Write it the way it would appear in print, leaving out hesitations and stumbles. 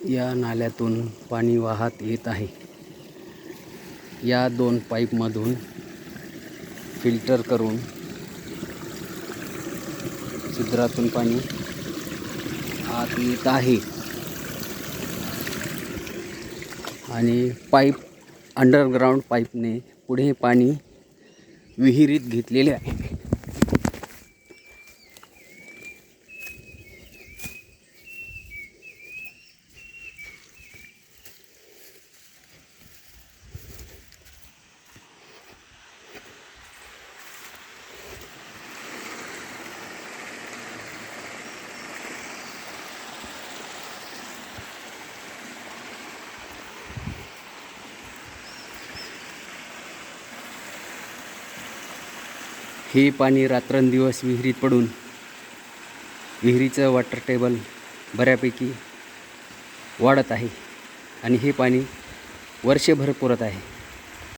या नाल्यातून पाणी वाहत येत आहे. या 2 पाईपमधून फिल्टर करून छिद्रातून पाणी आत येत आहे आणि पाईप अंडरग्राऊंड पाईपने पुढे पाणी विहिरीत घेतलेले आहे. हे पाणी रात्रंदिवस विहिरीत पडून विहिरीचं वॉटर टेबल बऱ्यापैकी वाढत आहे आणि हे पाणी वर्षभर पुरत आहे.